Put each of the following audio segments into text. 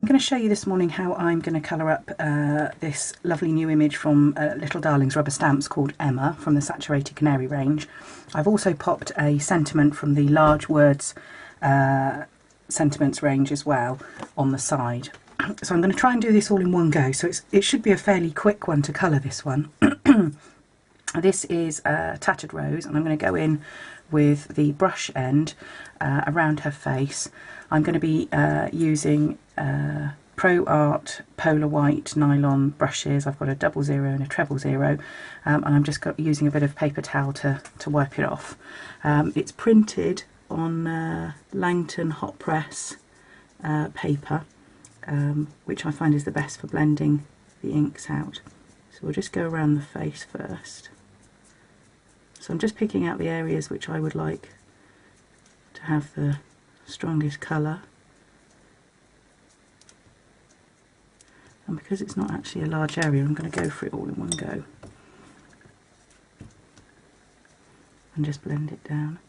I'm going to show you this morning how I'm going to colour up this lovely new image from Little Darling's rubber stamps called Emma from the Saturated Canary range. I've also popped a sentiment from the Large Words sentiments range as well on the side. So I'm going to try and do this all in one go, so it should be a fairly quick one to colour this one. This is Tattered Rose, and I'm going to go in with the brush end around her face. I'm going to be using Pro Art Polar White nylon brushes. I've got a 00 and a 000, and I'm just using a bit of paper towel to wipe it off. It's printed on Langton hot press paper, which I find is the best for blending the inks out. So we'll just go around the face first. So I'm just picking out the areas which I would like to have the strongest colour. And because it's not actually a large area, I'm going to go for it all in one go. And just blend it down.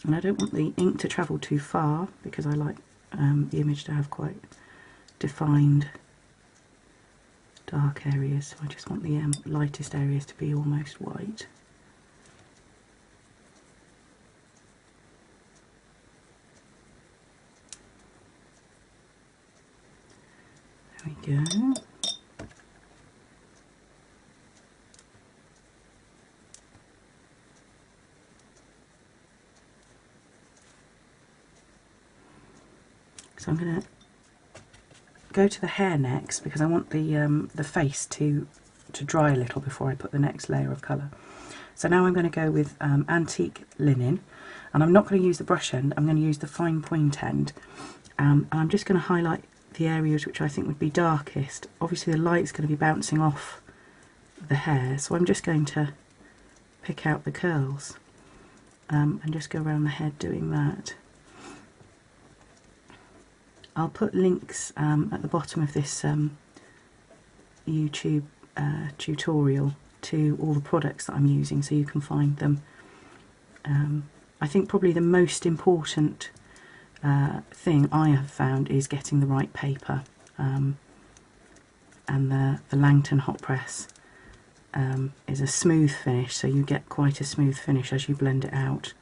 And I don't want the ink to travel too far, because I like the image to have quite defined dark areas, so I just want the lightest areas to be almost white. There we go. So I'm going to go to the hair next, because I want the face to dry a little before I put the next layer of colour. So now I'm going to go with antique linen, and I'm not going to use the brush end, I'm going to use the fine point end, and I'm just going to highlight the areas which I think would be darkest. Obviously the light's going to be bouncing off the hair, so I'm just going to pick out the curls and just go around the head doing that. I'll put links at the bottom of this YouTube tutorial to all the products that I'm using, so you can find them. I think probably the most important thing I have found is getting the right paper, and the Langton hot press is a smooth finish, so you get quite a smooth finish as you blend it out.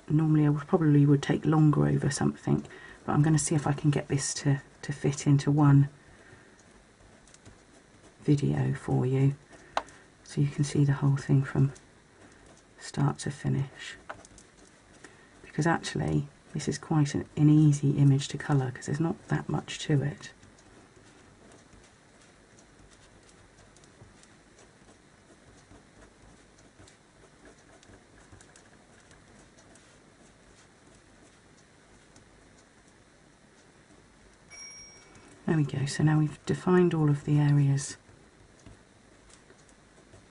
Normally I probably would take longer over something, but I'm going to see if I can get this to fit into one video for you, so you can see the whole thing from start to finish. Because actually this is quite an easy image to colour, because there's not that much to it. There we go, so now we've defined all of the areas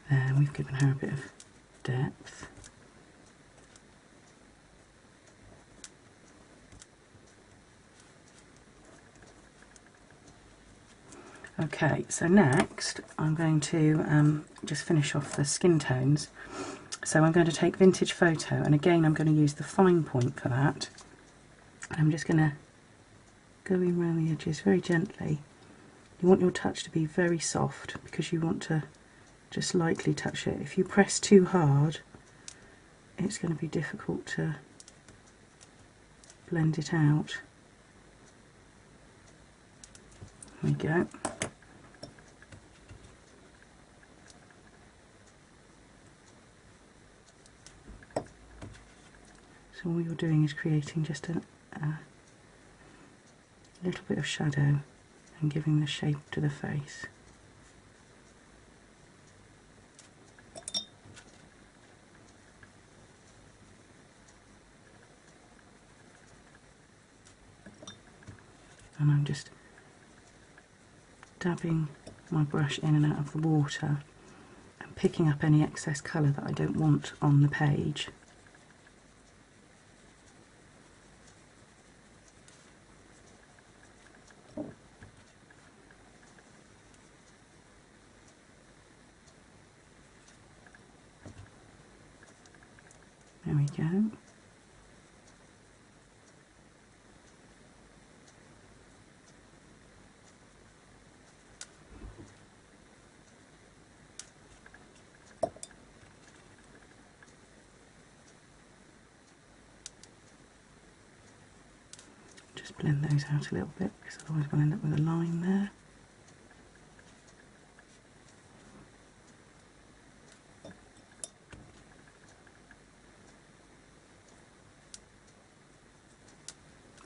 there, and we've given her a bit of depth. Okay, so next I'm going to just finish off the skin tones. So I'm going to take Vintage Photo, and again I'm going to use the fine point for that. I'm just going to go in around the edges very gently. You want your touch to be very soft, because you want to just lightly touch it. If you press too hard, it's going to be difficult to blend it out. There we go. So all you're doing is creating just a little bit of shadow and giving the shape to the face. And I'm just dabbing my brush in and out of the water and picking up any excess colour that I don't want on the page. There we go. just blend those out a little bit, because otherwise we'll end up with a line there.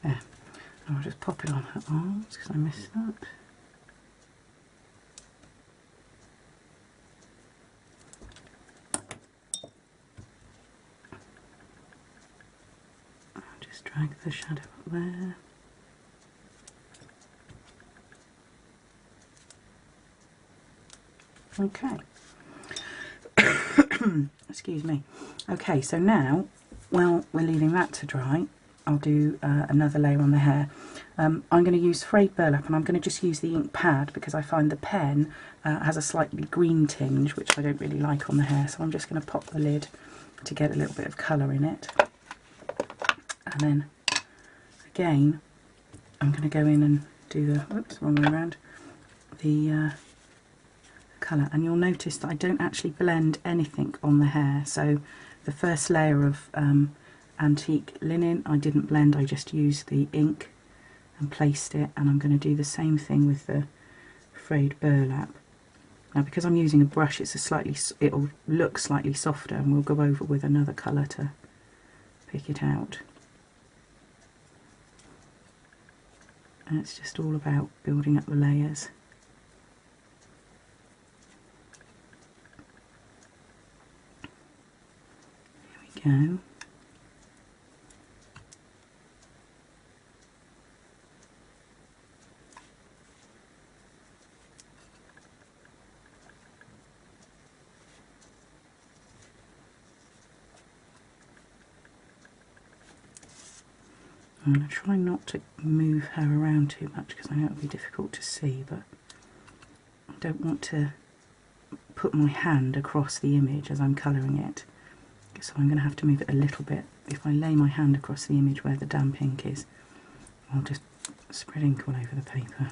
There. And I'll just pop it on her arms because I missed that. I'll just drag the shadow up there. Okay. Excuse me. Okay, so now, while we're leaving that to dry, I'll do another layer on the hair. I'm going to use frayed burlap, and I'm going to just use the ink pad because I find the pen has a slightly green tinge, which I don't really like on the hair. So I'm just going to pop the lid to get a little bit of colour in it. And then, again, I'm going to go in and do the, whoops, wrong way around, the colour. And you'll notice that I don't actually blend anything on the hair. So the first layer of antique linen I didn't blend, I just used the ink and placed it, and I'm going to do the same thing with the frayed burlap. Now because I'm using a brush, it'll look slightly softer, and we'll go over with another colour to pick it out. And it's just all about building up the layers. There we go. I'm going to try not to move her around too much because I know it'll be difficult to see, but I don't want to put my hand across the image as I'm colouring it. So I'm going to have to move it a little bit. If I lay my hand across the image where the damp ink is, I'll just spread ink all over the paper.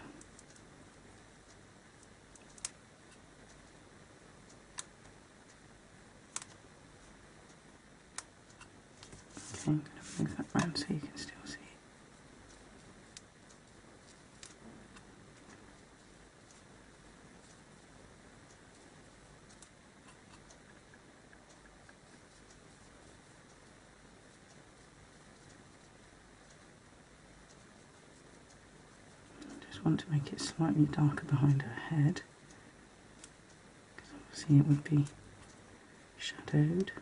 Okay, I'm going to move that round so you can still see. Want to make it slightly darker behind her head, because obviously it would be shadowed.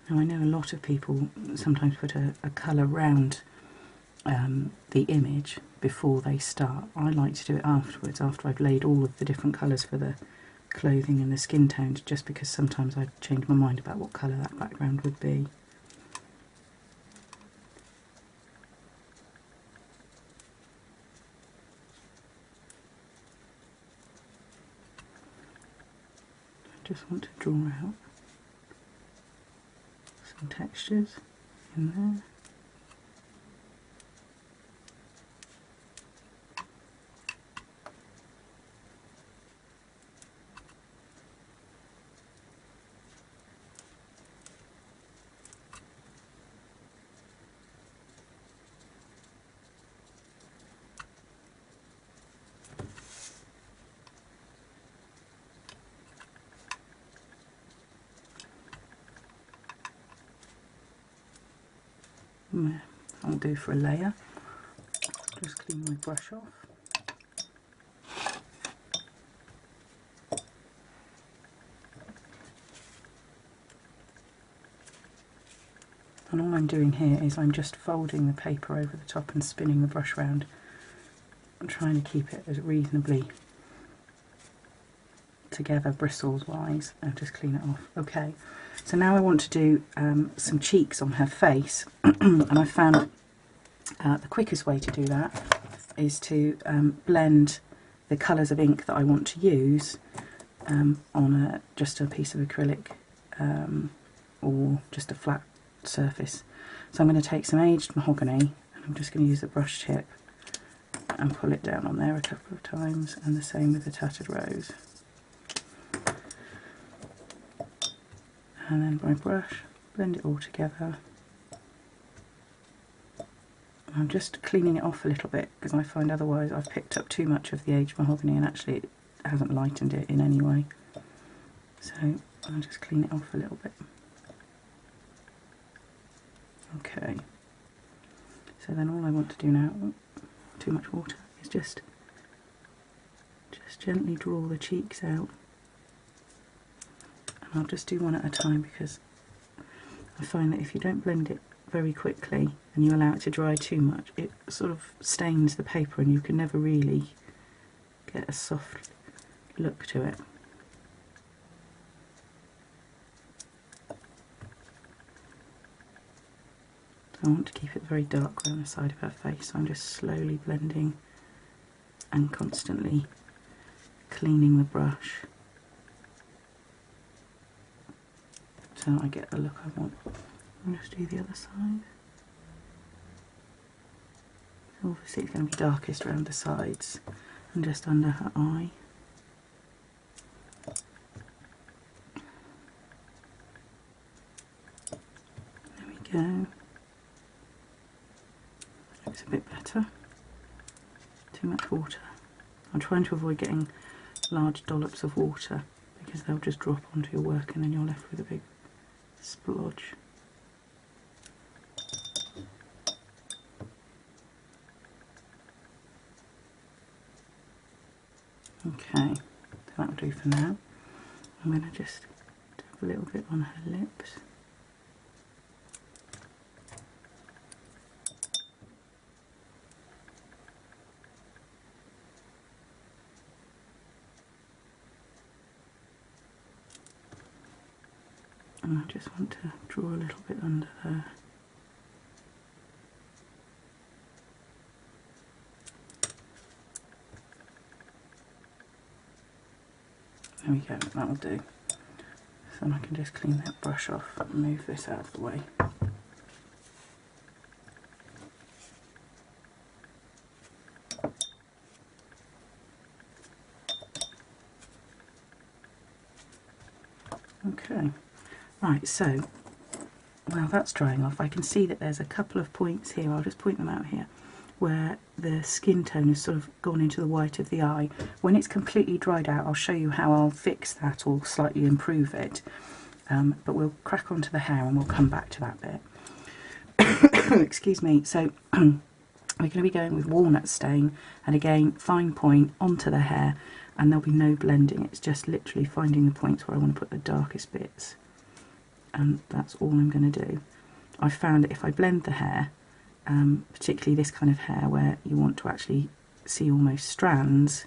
Now I know a lot of people sometimes put a colour round the image before they start. I like to do it afterwards, after I've laid all of the different colours for the clothing and the skin tones, just because sometimes I change my mind about what colour that background would be. I just want to draw out some textures in there. I'll do for a layer. Just clean my brush off. And all I'm doing here is I'm just folding the paper over the top and spinning the brush round. I'm trying to keep it as reasonably together bristles wise, and just clean it off. Okay, so now I want to do some cheeks on her face, and I found the quickest way to do that is to blend the colours of ink that I want to use on just a piece of acrylic or just a flat surface. So I'm going to take some aged mahogany, and I'm just going to use the brush tip and pull it down on there a couple of times, and the same with the tattered rose. And then my brush, blend it all together. I'm just cleaning it off a little bit because I find otherwise I've picked up too much of the aged mahogany and actually it hasn't lightened it in any way. So I'll just clean it off a little bit. Okay. So then all I want to do now, too much water, is just gently draw the cheeks out. And I'll just do one at a time because I find that if you don't blend it very quickly and you allow it to dry too much, it sort of stains the paper and you can never really get a soft look to it. So I want to keep it very dark around the side of her face, so I'm just slowly blending and constantly cleaning the brush so I get the look I want. I'll just do the other side. Obviously it's going to be darkest around the sides and just under her eye. There we go. Looks a bit better. Too much water. I'm trying to avoid getting large dollops of water because they'll just drop onto your work and then you're left with a big splodge. Okay, so that'll do for now. I'm going to just dab a little bit on her lips. And I just want to draw a little bit under there. There we go, that'll do. So then I can just clean that brush off and move this out of the way. Okay, right, so while that's drying off, I can see that there's a couple of points here, I'll just point them out here, where the skin tone has sort of gone into the white of the eye. When it's completely dried out, I'll show you how I'll fix that or slightly improve it. But we'll crack onto the hair and we'll come back to that bit. Excuse me. So we're going to be going with walnut stain, and again, fine point onto the hair, and there'll be no blending. It's just literally finding the points where I want to put the darkest bits. And that's all I'm going to do. I've found that if I blend the hair, particularly this kind of hair where you want to actually see almost strands,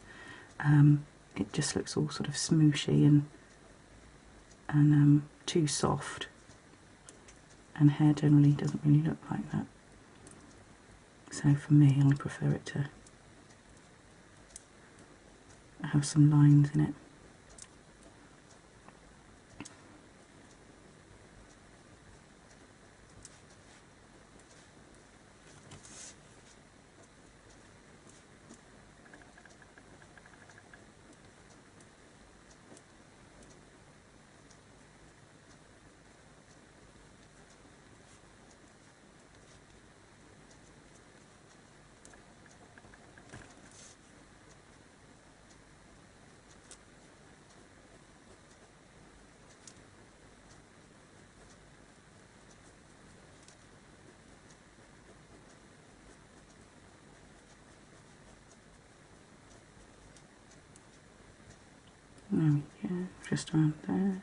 it just looks all sort of smooshy and too soft, and hair generally doesn't really look like that. So for me, I prefer it to have some lines in it. There we go, just around there.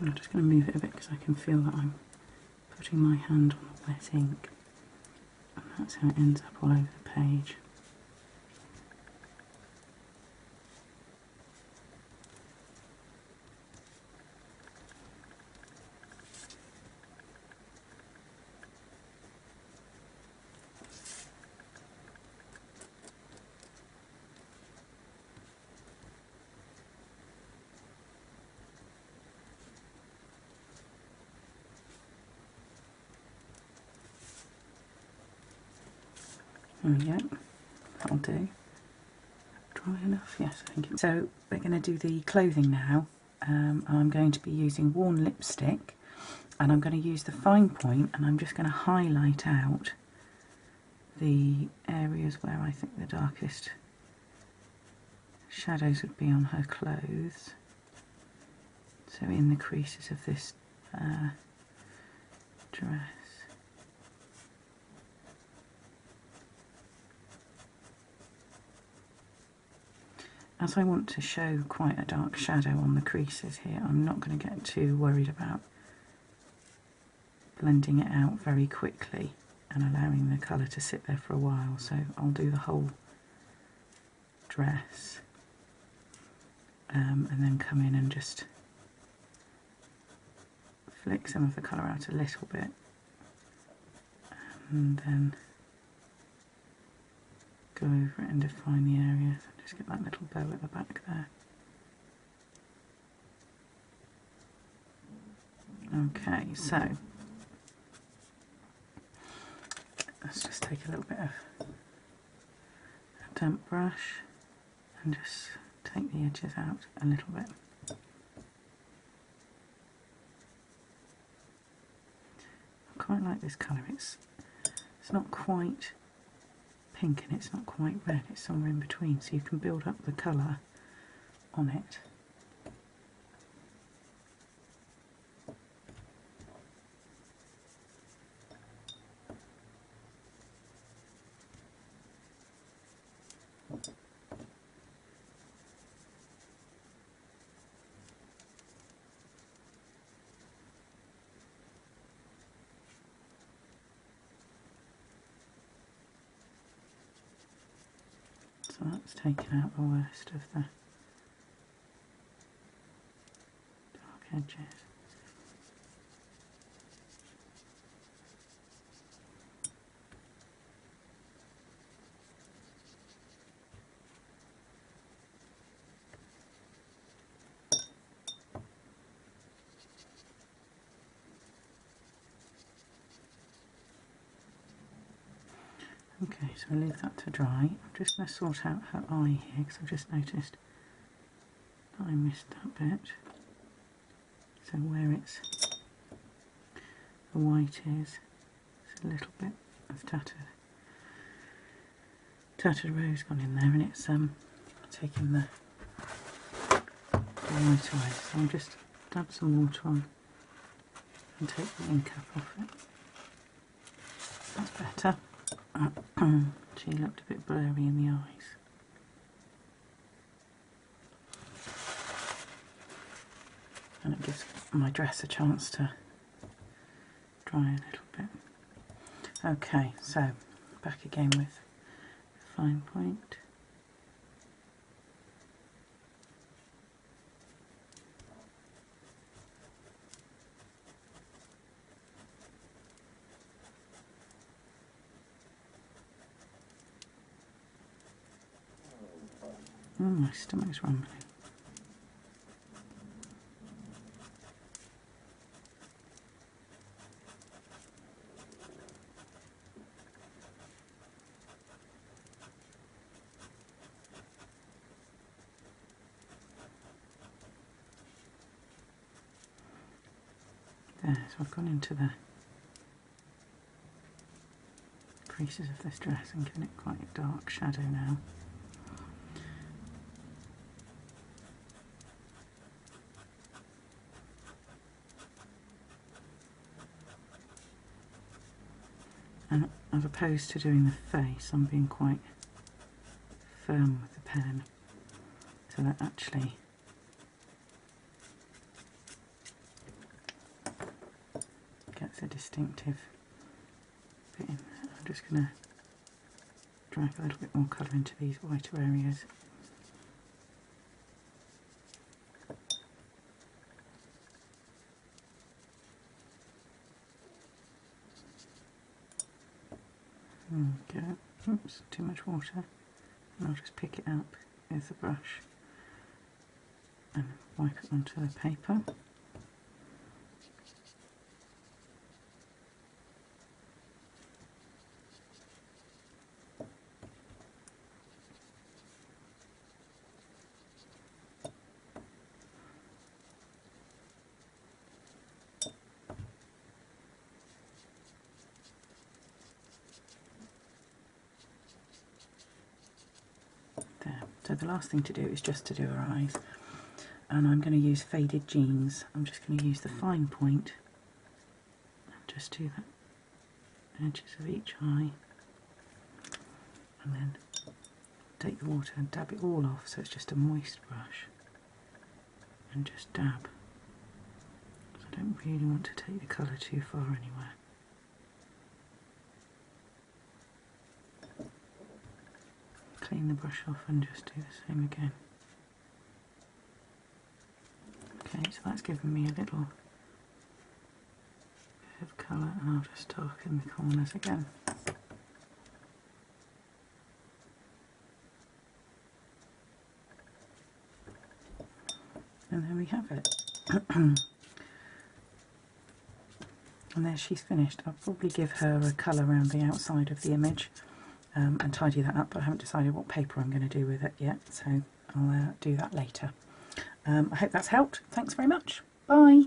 I'm just going to move it a bit because I can feel that I'm putting my hand on the wet ink, and that's how it ends up all over the page. There we go, that'll do. Dry enough? Yes, I think. So we're going to do the clothing now. I'm going to be using worn lipstick, and I'm going to use the fine point, and I'm just going to highlight out the areas where I think the darkest shadows would be on her clothes. So in the creases of this dress. As I want to show quite a dark shadow on the creases here, I'm not going to get too worried about blending it out very quickly and allowing the colour to sit there for a while. So I'll do the whole dress and then come in and just flick some of the colour out a little bit, and then go over it and define the areas. Just get that little bow at the back there. Okay, so let's just take a little bit of a damp brush and just take the edges out a little bit. I quite like this colour. It's not quite pink and it's not quite red, it's somewhere in between, so you can build up the colour on it. So that's taken out the worst of the dark edges. Okay, so I'll leave that to dry. I'm just going to sort out her eye here because I've just noticed that I missed that bit. So where it's the white is, there's a little bit of tattered rose gone in there, and it's taking the white away. So I'll just dab some water on and take the ink up off it. That's better. She looked a bit blurry in the eyes. And it gives my dress a chance to dry a little bit. Okay, so back again with fine point. Oh, my stomach's rumbling. There, so I've gone into the creases of this dress and given it quite a dark shadow now. And as opposed to doing the face, I'm being quite firm with the pen, so that actually gets a distinctive bit in there. I'm just going to drag a little bit more colour into these whiter areas. Okay, oops, too much water. And I'll just pick it up with the brush and wipe it onto the paper. the last thing to do is just to do her eyes. And I'm going to use Faded Jeans. I'm just going to use the fine point and just do the edges of each eye, and then take the water and dab it all off so it's just a moist brush, and just dab. I don't really want to take the colour too far anywhere. Clean the brush off and just do the same again. Okay, so that's given me a little bit of colour, and I'll just darken the corners again. And there we have it. And there she's finished. I'll probably give her a colour around the outside of the image and tidy that up, but I haven't decided what paper I'm going to do with it yet, so I'll do that later. I hope that's helped. Thanks very much. Bye.